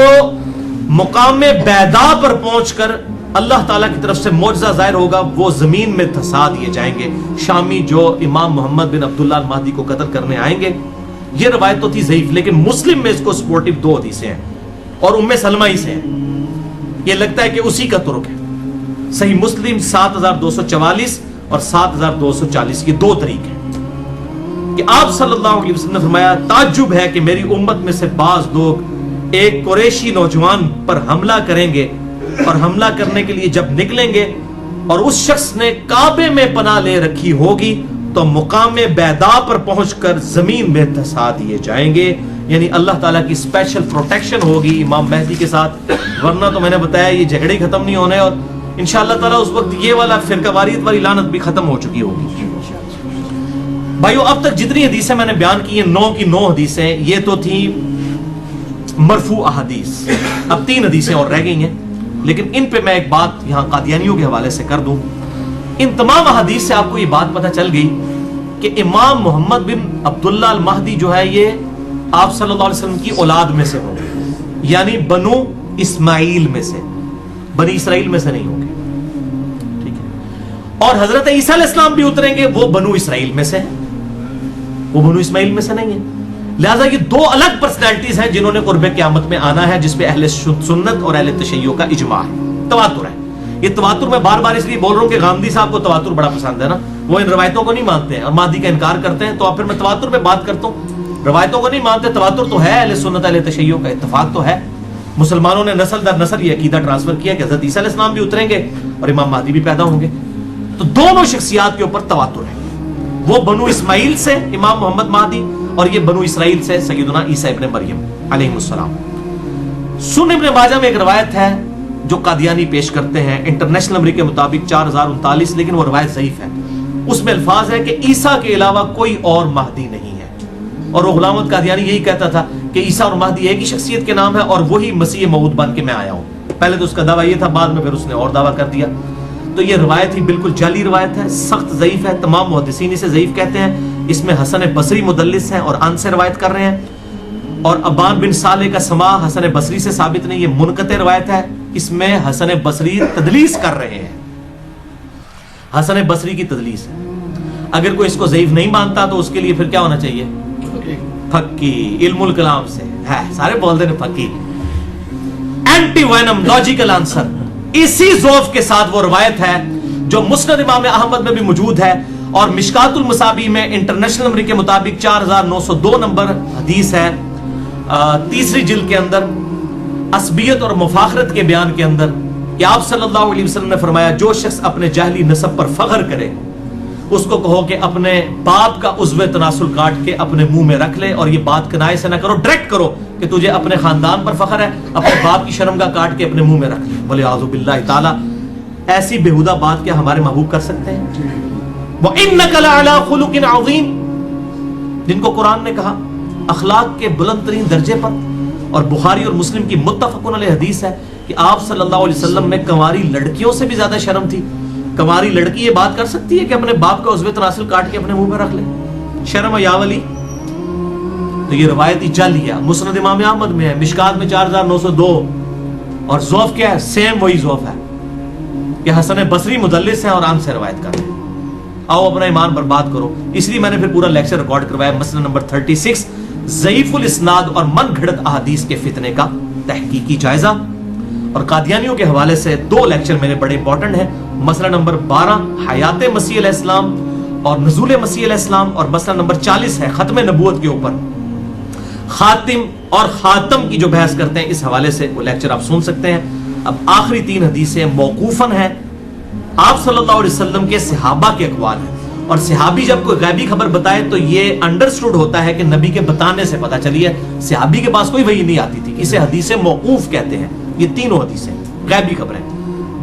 مقام بیدا پر پہنچ کر اللہ تعالیٰ کی طرف سے معجزہ ظاہر ہوگا, وہ زمین میں دھسا دیے جائیں گے. شامی جو امام محمد بن عبداللہ المہدی کو قتل کرنے آئیں گے. یہ روایت تو تھی ضعیف, لیکن مسلم میں اس کو سپورٹیو 2 حدیثیں ہیں اور ام سلمہ ہی سے ہیں. یہ لگتا ہے کہ اسی کا ترک ہے. صحیح مسلم 7244 اور 7240 کے 2 طریق ہیں کہ آپ صلی اللہ علیہ وسلم نے فرمایا تعجب ہے کہ میری امت میں سے بعض لوگ ایک قریشی نوجوان پر حملہ کریں گے, اور حملہ کرنے کے لیے جب نکلیں گے اور اس شخص نے کعبے میں پناہ لے رکھی ہوگی تو مقام بیدا پر پہنچ کر زمین میں دھسا دیے جائیں گے. یعنی اللہ تعالیٰ کی اسپیشل پروٹیکشن ہوگی امام مہدی کے ساتھ, ورنہ تو میں نے بتایا یہ جھگڑے ختم نہیں ہونے, اور انشاءاللہ تعالیٰ اس وقت یہ والا فرقہ واریت والی لعنت بھی ختم ہو چکی ہوگی. بھائیو, اب تک جتنی حدیثیں میں نے بیان کی ہیں 9 کی 9 حدیثیں یہ تو تھی مرفوع احادیث. اب 3 حدیثیں اور رہ گئی ہیں, لیکن ان پہ میں ایک بات یہاں قادیانیوں کے حوالے سے کر دوں. ان تمام احادیث سے آپ کو یہ بات پتہ چل گئی کہ امام محمد بن عبداللہ المہدی جو ہے یہ آپ صلی اللہ علیہ وسلم کی اولاد میں سے ہوں گے, یعنی بنو اسماعیل میں سے, بنی اسرائیل میں سے نہیں ہوں گے. ٹھیک ہے. اور حضرت عیسیٰ علیہ السلام بھی اتریں گے, وہ بنو اسرائیل میں سے ہیں, وہ بنو اسماعیل میں سے نہیں ہیں. لہذا یہ 2 الگ پرسنالٹیز ہیں جنہوں نے قرب قیامت میں آنا ہے, جس پہ اہل سنت اور اہل تشیع کا اجماع ہے. تواتر ہے. یہ تواتر میں بار بار اس لیے بول رہا ہوں کہ غامدی صاحب کو تواتر بڑا پسند ہے نا, وہ ان روایتوں کو نہیں مانتے ہیں اور مہدی کا انکار کرتے ہیں, تو اب پھر میں تواتر پہ بات کرتا ہوں. روایتوں کو نہیں مانتے, تواتر تو ہے, اہل سنت اہل تشیع کا اتفاق تو ہے. مسلمانوں نے نسل در نسل یہ عقیدہ ٹرانسفر کیا کہ حضرت عیسیٰ علیہ السلام بھی اتریں گے اور امام مہدی بھی پیدا ہوں گے. تو دونوں شخصیات کے اوپر تواتر ہے. وہ بنو اسماعیل سے امام محمد مہدی, اور یہ بنو اسرائیل سے سیدنا عیسیٰ ابن مریم علیہ السلام. سنن ابن ماجہ میں ایک روایت ہے جو قادیانی پیش کرتے ہیں انٹرنیشنل نمبر کے مطابق 4039, لیکن وہ روایت ضعیف ہے. اس میں الفاظ ہے کہ عیسیٰ کے علاوہ کوئی اور مہدی نہیں ہے, اور وہ غلام احمد قادیانی یہی کہتا تھا کہ عیسیٰ اور مہدی ایک ہی شخصیت کے نام ہے اور وہی مسیح موعود بن کے میں آیا ہوں. پہلے تو اس کا دعویٰ یہ تھا, بعد میں پھر اس نے اور دعویٰ کر دیا. تو یہ روایت ہی بالکل جعلی روایت ہے, سخت ضعیف ہے. تمام محدثین اسے ضعیف کہتے ہیں. اس میں حسن بصری مدلس ہیں اور ان سے روایت کر رہے ہیں, اور ابان بن صالح کا سماع حسن بصری سے ثابت نہیں, یہ منقطع روایت ہے. اس میں حسن بصری تدلیس کر رہے ہیں, حسن بصری کی تدلیس ہے. اگر کوئی اس کو ضعیف نہیں مانتا تو اس کے لیے پھر کیا ہونا چاہیے؟ پھکی. علم الکلام سے ہے, سارے بولتے ہیں پھکی. Anti venom logical answer. اسی ضعف کے ساتھ وہ روایت ہے جو مسند امام احمد میں بھی موجود ہے, اور مشکات المصابیح میں انٹرنیشنل نمبر کے مطابق 4902 نمبر حدیث ہے, 3 جلد کے اندر, عصبیت اور مفاخرت کے بیان کے اندر, کہ آپ صلی اللہ علیہ وسلم نے فرمایا جو شخص اپنے جاہلی نسب پر فخر کرے اس کو کہو کہ اپنے باپ کا عضو تناسل کاٹ کے اپنے منہ میں رکھ لے, اور یہ بات کنائے سے نہ کرو, ڈائریکٹ کرو کہ تجھے اپنے خاندان پر فخر ہے, اپنے باپ کی شرمگاہ کاٹ کے اپنے منہ میں رکھ لے. وَلِعَاذُ بِاللَّهِ تعالی ایسی بےہودہ بات کیا ہمارے محبوب کر سکتے ہیں؟ وَإِنَّكَ لَعَلَىٰ خُلُقٍ عَظِيمٍ, جن کو قرآن نے کہا اخلاق کے بلند ترین درجے پر. اور بخاری اور مسلم کی متفقن علیہ حدیث ہے کہ آپ صلی اللہ علیہ وسلم میں کنواری لڑکیوں سے بھی زیادہ شرم تھی. کنواری لڑکی یہ بات کر سکتی ہے کہ اپنے باپ کا عضو تناسل کاٹ کے اپنے منہ میں رکھ لے؟ شرم یا ولی. تو یہ روایت ہی جعلی ہے. مسند امام احمد میں ہے, مشکات میں 4902, اور ضعف کیا ہے؟ سیم وہی ضعف ہے کہ حسن بصری مدلس ہیں اور عام سے روایت کر رہے ہیں. آؤ اپنا ایمان پر بات کرو. اس لیے میں نے پھر پورا لیکچر ریکارڈ کروایا, مسئلہ نمبر 36, ضعیف الاسناد اور من گھڑت احادیث کے فتنے کا تحقیقی جائزہ. اور قادیانیوں کے حوالے سے 2 لیکچر میرے بڑے امپورٹنٹ ہیں. مسئلہ نمبر 12 حیات مسیح علیہ السلام اور نزول مسیح علیہ السلام, اور مسئلہ نمبر 40 ہے ختم نبوت کے اوپر. خاتم اور خاتم کی جو بحث کرتے ہیں اس حوالے سے وہ لیکچر آپ سن سکتے ہیں. اب آخری 3 حدیثیں موقوفاً ہیں, آپ صلی اللہ علیہ وسلم کے صحابہ کے اقوال ہیں. اور صحابی جب کوئی غیبی خبر بتائے تو یہ انڈرسٹوڈ ہوتا ہے کہ نبی کے بتانے سے پتہ چلی ہے. صحابی کے پاس کوئی وحی نہیں آتی تھی, اسے حدیث موقوف کہتے ہیں. یہ 3 حدیثیں غیبی خبریں.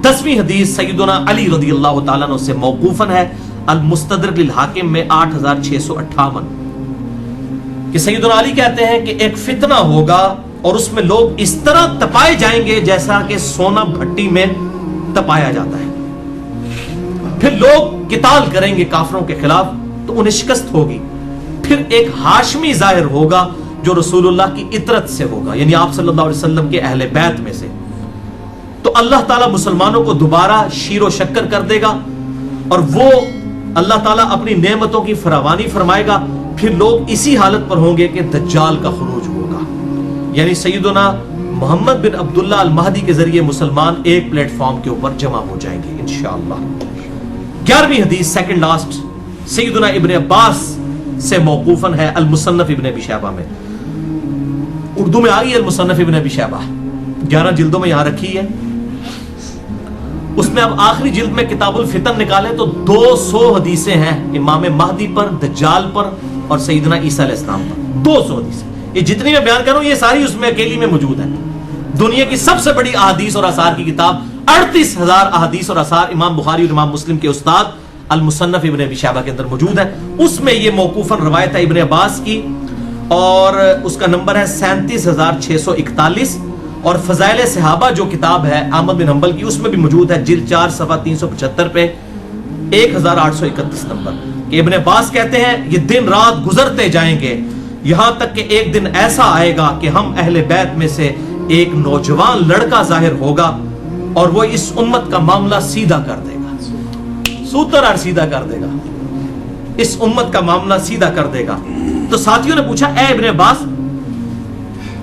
10ویں حدیث سیدنا علی رضی اللہ تعالیٰ عنہ سے موقوفاً ہے. المستدرک للحاکم میں 8658 کہ سیدنا علی کہتے ہیں کہ ایک فتنہ ہوگا اور اس میں لوگ اس طرح تپائے جائیں گے جیسا کہ سونا بھٹی میں تپایا جاتا ہے. پھر لوگ قتال کریں گے کافروں کے خلاف تو انہیں شکست ہوگی. پھر ایک ہاشمی ظاہر ہوگا جو رسول اللہ کی اطرت سے ہوگا، یعنی آپ صلی اللہ علیہ وسلم کے اہل بیت میں سے. تو اللہ تعالیٰ مسلمانوں کو دوبارہ شیر و شکر کر دے گا اور وہ اللہ تعالیٰ اپنی نعمتوں کی فراوانی فرمائے گا. پھر لوگ اسی حالت پر ہوں گے کہ دجال کا خروج ہوگا، یعنی سیدنا محمد بن عبداللہ المہدی کے ذریعے مسلمان ایک پلیٹ فارم کے اوپر جمع ہو جائیں گے انشاءاللہ. 11ویں حدیث سیکنڈ لاسٹ سیدنا ابن عباس سے موقوفاً ہے، المصنف ابن ابی شیبہ میں. اردو میں آئی ہے المصنف ابن ابی شیبہ، 11 جلدوں میں یہاں رکھی ہے. اس میں اب آخری جلد میں کتاب الفتن نکالے تو 200 حدیثیں ہیں امام مہدی پر، دجال پر اور سیدنا عیسیٰ علیہ السلام پر. 200 حدیثیں. یہ جتنی میں بیان کروں یہ ساری اس میں اکیلی میں موجود ہے. دنیا کی سب سے بڑی احادیث اور آثار کی کتاب، 38,000 احادیث اور آثار امام بخاری اور امام مسلم کے استاد المصنف ابن ابی شیبہ کے اندر موجود ہے. اس میں یہ موقوفاً روایت ہے ابن عباس کی اور اس کا نمبر ہے 37,641. اور فضائل صحابہ جو کتاب ہے احمد بن حنبل کی، اس میں بھی موجود ہے جلد 4 صفحہ 375 پہ 1831 نمبر کہ ابن عباس کہتے ہیں یہ دن رات گزرتے جائیں گے یہاں تک کہ ایک دن ایسا آئے گا کہ ہم اہل بیت میں سے ایک نوجوان لڑکا ظاہر ہوگا اور وہ اس امت کا معاملہ سیدھا کر دے گا. سوتر اور سیدھا کر دے گا، اس امت کا معاملہ سیدھا کر دے گا. تو ساتھیوں نے پوچھا اے ابن عباس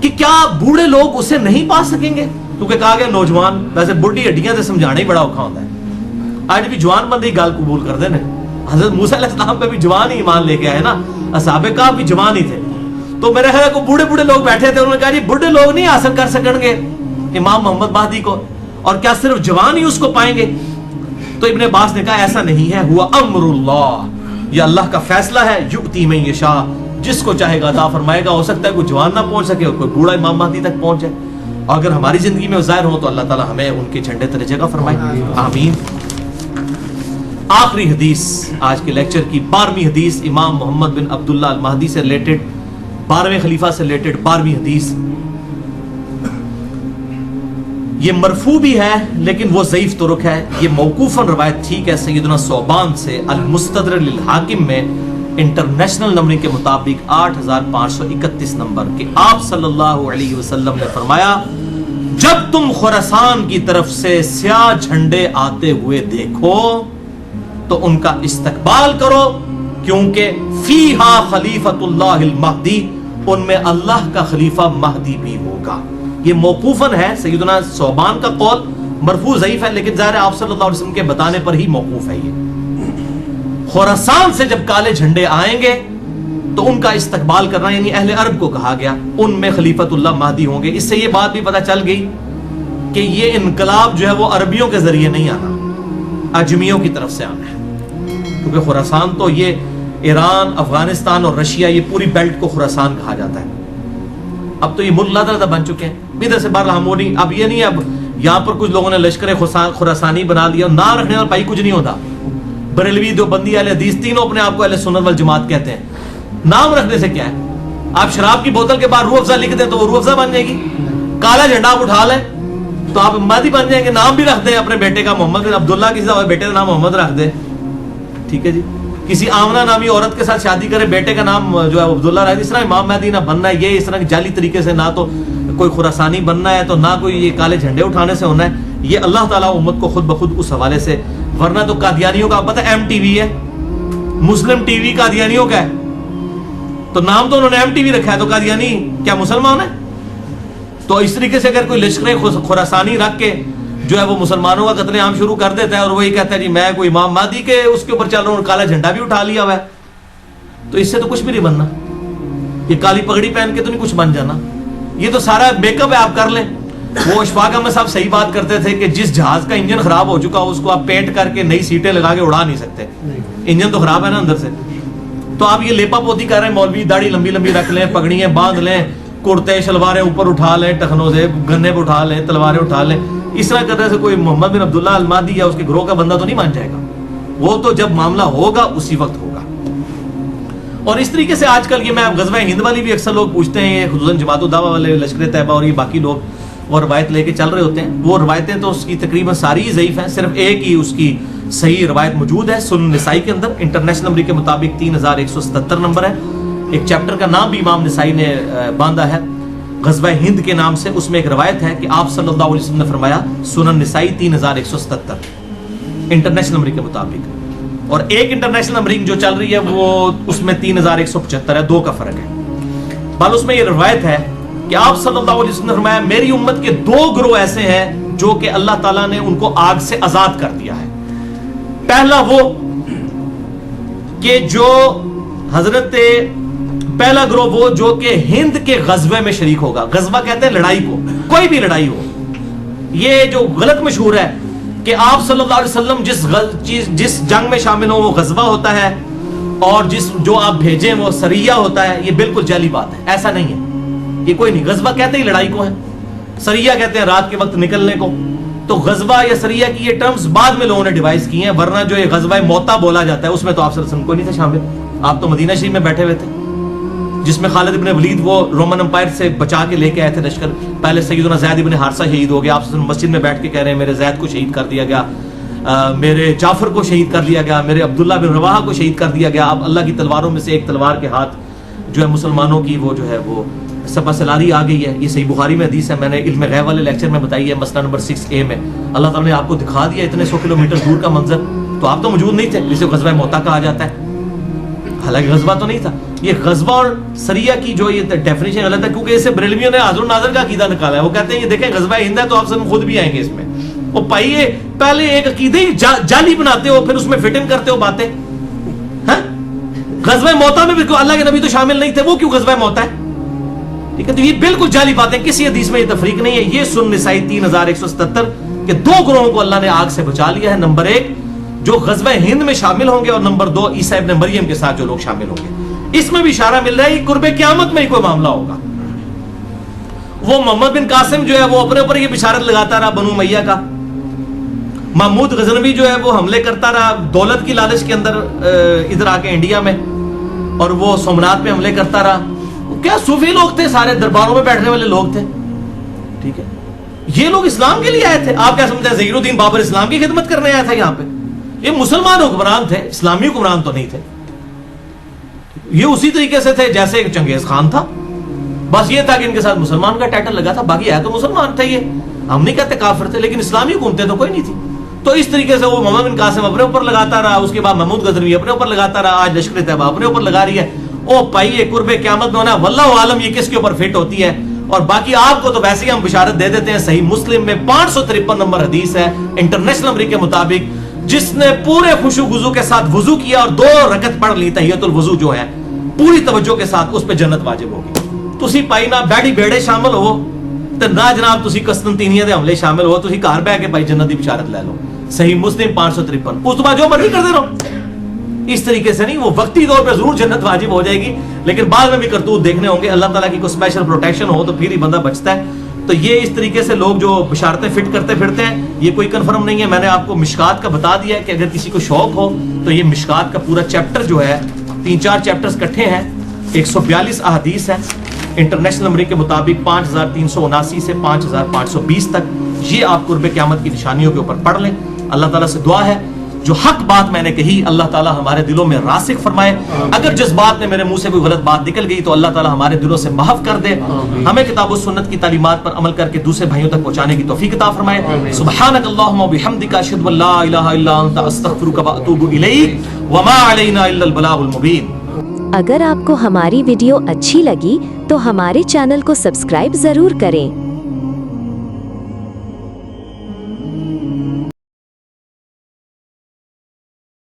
کہ کیا بوڑھے لوگ اسے نہیں پا سکیں گے؟ کیونکہ کہا گیا نوجوان، ویسے بڑھی ہڈیاں سے سمجھانا ہی بڑا اوکھا ہوتا ہے. آج بھی جوان بندے ہی گال قبول کر دینے. حضرت موسیٰ علیہ السلام پہ بھی جوان ہی ایمان لے کے آئے نا، اصحاب کہف بھی جوان ہی تھے. تو میرے خیال کو بوڑھے بوڑھے لوگ بیٹھے تھے، انہوں نے کہا جی بوڑھے لوگ نہیں حاصل کر سکیں گے امام محمد مہدی کو، اور کیا صرف جوان ہی اس کو پائیں گے؟ تو ابن عباس نے کہا ایسا نہیں ہے، ہوا امر اللہ، یہ اللہ کا فیصلہ ہے، یؤتی من یشاء، جس کو چاہے گا عطا فرمائے گا. ہو سکتا ہے کوئی جوان نہ پہنچ سکے اور کوئی بوڑھا امام مہدی تک پہنچ جائے. اور اگر ہماری زندگی میں ظاہر ہو تو اللہ تعالی ہمیں ان کے جھنڈے تلے جگہ فرمائے، آمین. آخری حدیث آج کے لیکچر کی 12ویں حدیث امام محمد بن عبداللہ المہدی سے ریلیٹڈ، 12ویں خلیفہ سے ریلیٹڈ 12ویں حدیث. یہ مرفوع بھی ہے لیکن وہ ضعیف طرق ہے. یہ موقوفاً روایت ٹھیک ہے سیدنا ثوبان سے المستدرک للحاکم میں انٹرنیشنل نمبر کے مطابق 8531 نمبر کہ آپ صلی اللہ علیہ وسلم نے فرمایا جب تم خراسان کی طرف سے سیاہ جھنڈے آتے ہوئے دیکھو تو ان کا استقبال کرو کیونکہ فیہا خلیفۃ اللہ المہدی، ان میں اللہ کا خلیفہ مہدی بھی ہوگا. یہ موقوفاً ہے سیدنا ثوبان کا قول، مرفوع ضعیف ہے لیکن ظاہر آپ صلی اللہ علیہ وسلم کے بتانے پر ہی موقوف ہے. یہ خراسان سے جب کالے جھنڈے آئیں گے تو ان کا استقبال کرنا، یعنی اہل عرب کو کہا گیا، ان میں خلیفۃ اللہ مہدی ہوں گے. اس سے یہ بات بھی پتہ چل گئی کہ یہ انقلاب جو ہے وہ عربیوں کے ذریعے نہیں آنا، اجمیوں کی طرف سے آنا ہے. کیونکہ خراسان تو یہ ایران، افغانستان اور رشیا، یہ پوری بیلٹ کو خراسان کہا جاتا ہے. اب تو یہ ملک لادہ بن چکے ہیں ادھر سے باہر ہم نہیں. اب یہ نہیں اب یہاں پر کچھ لوگوں نے لشکر خراسانی بنا لیا، نام رکھنے اور بھائی کچھ نہیں ہوتا. بریلوی، دیوبندی، اہل حدیث تینوں اپنے آپ کو اہل سنت والجماعت کہتے ہیں. نام رکھنے سے کیا ہے؟ آپ شراب کی بوتل کے بعد روح افزا لکھ دیں تو وہ روح افزا بن جائے گی. کالا جھنڈا آپ اٹھا لیں تو آپ مہدی بن جائیں گے. نام بھی رکھ دیں اپنے بیٹے کا محمد بن عبداللہ، کسی بیٹے کا نام محمد رکھ دیں، ٹھیک ہے جی. کسی آمنہ نامی عورت کے ساتھ شادی کرے، بیٹے کا نام جو ہے عبداللہ رکھ دیں. اس طرح امام مہدی نہ بننا ہے، یہ اس طرح جعلی طریقے سے نہ تو کوئی خراسانی بننا ہے تو نہ کوئی یہ کالے جھنڈے اٹھانے سے ہونا ہے. یہ اللہ تعالیٰ امت کو خود بخود اس حوالے سے، ورنہ تو قادیانیوں کا آپ پتہ ہے ایم ٹی وی ہے، مسلم ٹی وی قادیانیوں کا ہے، تو نام تو انہوں نے ایم ٹی وی رکھا ہے، تو قادیانی کیا مسلمان ہے؟ تو اس طریقے سے اگر کوئی لشکر خراسانی رکھ کے جو ہے وہ مسلمانوں کا قتل عام شروع کر دیتا ہے اور وہی کہتا ہے جی میں کوئی امام مہدی کے اس کے اوپر چل رہا ہوں اور کالا جھنڈا بھی اٹھا لیا ہوا ہے، تو اس سے تو کچھ بھی نہیں بننا. یہ کالی پگڑی پہن کے تو نہیں کچھ بن جانا. یہ تو سارا میک اپ ہے، آپ کر لیں. وہ اشفاق احمد صاحب صحیح بات کرتے تھے کہ جس جہاز کا انجن خراب ہو چکا اس کو آپ پینٹ کر کے نئی سیٹیں لگا کے اڑا نہیں سکتے، انجن تو خراب ہے نا اندر سے. تو آپ یہ لیپا پوتی کر رہے ہیں، مولوی داڑھی لمبی لمبی رکھ لیں، پگڑیاں باندھ لیں، کرتے شلواریں اوپر اٹھا لیں، ٹخنوں سے گنے پہ اٹھا لیں، تلواریں اٹھا لیں. اس طرح کرنے سے کوئی محمد بن عبداللہ المہدی یا اس کے گروہ کا بندہ تو نہیں مان جائے گا. وہ تو جب معاملہ ہوگا اسی وقت ہوگا. اور اس طریقے سے آج کل یہ میں غزوہ ہند والی بھی اکثر لوگ پوچھتے ہیں, یہ خصوصاً جماعت الدعوہ والے, لشکر طیبہ اور یہ باقی لوگ وہ روایت لے کے چل رہے ہوتے ہیں. وہ روایتیں تو اس کی تقریباً ساری ہی ضعیف ہیں, صرف ایک ہی اس کی صحیح روایت موجود ہے سنن نسائی کے اندر, انٹرنیشنل نمبر کے مطابق 3177 نمبر ہے. ایک چیپٹر کا نام بھی امام نسائی نے باندھا ہے غزوہ ہند کے نام سے. اس میں ایک روایت ہے کہ آپ صلی اللہ علیہ وسلم نے فرمایا, سنن نسائی 3177 انٹرنیشنل نمبر کے مطابق, اور ایک انٹرنیشنل نمبرنگ جو چل رہی ہے وہ اس میں 3175 ہے, 2 کا فرق ہے. بل اس میں یہ روایت ہے کہ آپ صلی اللہ علیہ وسلم نے فرمایا میری امت کے 2 گروہ ایسے ہیں جو کہ اللہ تعالیٰ نے ان کو آگ سے آزاد کر دیا ہے. پہلا وہ کہ جو پہلا گروہ وہ جو کہ ہند کے غزوے میں شریک ہوگا. غزوہ کہتے ہیں لڑائی کو, کوئی بھی لڑائی ہو. یہ جو غلط مشہور ہے کہ آپ صلی اللہ علیہ وسلم جس جنگ میں شامل ہو وہ غزوہ ہوتا ہے, اور جو آپ بھیجیں وہ سریہ ہوتا ہے. یہ بالکل جعلی بات ہے, ایسا نہیں ہے, یہ کوئی نہیں. غزوہ کہتے ہیں لڑائی کو ہے, سریہ کہتے ہیں رات کے وقت نکلنے کو. تو غزوہ یا سریہ کی یہ ٹرمز بعد میں لوگوں نے ڈیوائز کی ہیں, ورنہ جو یہ غزوہ موتا بولا جاتا ہے اس میں تو آپ صلی اللہ علیہ وسلم کوئی نہیں تھے شامل. آپ تو مدینہ شریف میں بیٹھے ہوئے تھے, جس میں خالد ابن ولید وہ رومن امپائر سے بچا کے لے کے آئے تھے لشکر. پہلے سیدنا زید ابن حارثہ شہید ہو گیا, آپ صلی اللہ علیہ وسلم مسجد میں بیٹھ کے کہہ رہے ہیں میرے زید کو شہید کر دیا گیا, میرے جعفر کو شہید کر دیا گیا, میرے عبداللہ بن رواحہ کو شہید کر دیا گیا. اب اللہ کی تلواروں میں سے ایک تلوار کے ہاتھ جو ہے مسلمانوں کی وہ جو ہے وہ سبا سلاری آ گئی ہے. یہ صحیح بخاری میں حدیث ہے, میں نے علم غیب والے لیکچر میں بتائی ہے, مسئلہ نمبر 6A میں. اللہ تعالیٰ نے آپ کو دکھا دیا اتنے 100 کلومیٹر دور کا منظر, تو آپ تو موجود نہیں تھے, جسے غزوہ موتا کہا جاتا ہے. حالانکہ غزوہ تو نہیں تھا. یہ غزوہ اور سریہ کی جو یہ ڈیفینیشن غلط ہے, کیونکہ اسے بریلویوں نے حاضر و ناظر کا عقیدہ نکالا ہے. وہ کہتے ہیں یہ دیکھیں غزوہ ہند ہے تو آپ سب خود بھی آئیں گے اس میں. وہ پائیے پہلے ایک عقیدے ہی جعلی بناتے ہو, پھر اس میں فٹ ان کرتے ہو باتیں. غزوہ موتا میں بھی اللہ کے نبی تو شامل نہیں تھے, وہ کیوں غزوہ موتا ہے؟ ٹھیک ہے, تو یہ بالکل جعلی باتیں, کسی حدیث میں یہ تفریق نہیں ہے. یہ سنن نسائی 3177 کہ 2 گروہوں کو اللہ نے آگ سے بچا لیا ہے. نمبر 1 جو غزوہ ہند میں شامل ہوں گے, اور نمبر 2 عیسیٰ ابن مریم کے ساتھ جو لوگ شامل ہوں گے. اس میں بھی اشارہ مل رہا ہے کہ قرب قیامت میں ہی کوئی معاملہ ہوگا. وہ محمد بن قاسم جو ہے وہ اپنے اوپر یہ بشارت لگاتا رہا بنو امیہ کا. محمود غزنوی جو ہے وہ حملے کرتا رہا دولت کی لالچ کے اندر ادھر آ کے انڈیا میں, اور وہ سومنات پہ حملے کرتا رہا. کیا صوفی لوگ تھے, سارے درباروں میں بیٹھنے والے لوگ تھے. ٹھیک ہے, یہ لوگ اسلام کے لیے آئے تھے. آپ کیا سمجھتے ہیں ظہیر الدین بابر اسلام کی خدمت کرنے آیا تھا یہاں پہ؟ یہ مسلمان حکمران تھے, اسلامی حکمران تو نہیں تھے. یہ اسی طریقے سے تھے جیسے ایک چنگیز خان تھا, بس یہ تھا کہ ان کے ساتھ مسلمان کا ٹائٹل لگا تھا, باقی ہے تو مسلمان تھے. یہ ہم نہیں کہتے کافر تھے, لیکن اسلامی حکومتیں تو کوئی نہیں تھی. تو اس طریقے سے وہ محمد بن قاسم اپنے اوپر لگاتا رہا, اس کے بعد محمود غزنوی اپنے اوپر لگاتا رہا, آج لشکر طیبہ اپنے اوپر لگا رہی ہے. او پائیے قرب قیامت میں ہونا واللہ عالم یہ کس کے اوپر فٹ ہوتی ہے. اور باقی آپ کو تو ویسے ہی ہم بشارت دے دیتے ہیں. صحیح مسلم میں 553 نمبر حدیث ہے انٹرنیشنل نمبر کے مطابق, جس نے پورے خشوع وضو کے ساتھ وضو کیا اور 2 رکعت پڑھ لی تحیۃ الوضو جو ہے پوری توجہ کے ساتھ, اس پہ جنت واجب ہوگی. تسی پائی نہ بیڑی بیڑے شامل ہو تے نہ جناب تسی قسطنطینیہ دے حملے شامل ہو, تسی گھر بیٹھ کے بھائی جنت دی بشارت لے لو. صحیح مسلم 553. اس تو بعد جو مرضی کرتے رہو. اس طریقے سے نہیں, وہ وقتی طور پہ ضرور جنت واجب ہو جائے گی, لیکن بعد میں بھی کرتوت دیکھنے ہوں گے. اللہ تعالیٰ کی کوئی اسپیشل پروٹیکشن ہو تو پھر ہی بندہ بچتا ہے. تو یہ اس طریقے سے لوگ جو بشارتیں فٹ کرتے پھرتے ہیں, یہ کوئی کنفرم نہیں ہے. میں نے آپ کو مشکات کا بتا دیا ہے کہ اگر کسی کو شوق ہو تو یہ مشکات کا پورا چیپٹر جو ہے 3-4 چیپٹرز کٹھے ہیں, 142 احادیث ہیں انٹرنیشنل نمبر کے مطابق 5379 سے 5520 تک. یہ آپ قرب قیامت کی نشانیوں کے اوپر پڑھ لیں. اللہ تعالیٰ سے دعا ہے جو حق بات میں نے کہی اللہ تعالیٰ ہمارے دلوں میں راسخ فرمائے. اگر جس بات نے میرے منہ سے کوئی غلط بات نکل گئی تو اللہ تعالیٰ ہمارے دلوں سے محو کر دے. ہمیں کتاب و سنت کی تعلیمات پر عمل کر کے دوسرے بھائیوں تک پہنچانے کی توفیق عطا فرمائے. سبحانک اللہم و بحمدک اشہد ان لا الہ الا انت استغفرک و اتوب الیک وما علینا الا البلاغ المبین. اگر آپ کو ہماری ویڈیو اچھی لگی تو ہمارے چینل کو سبسکرائب ضرور کریں.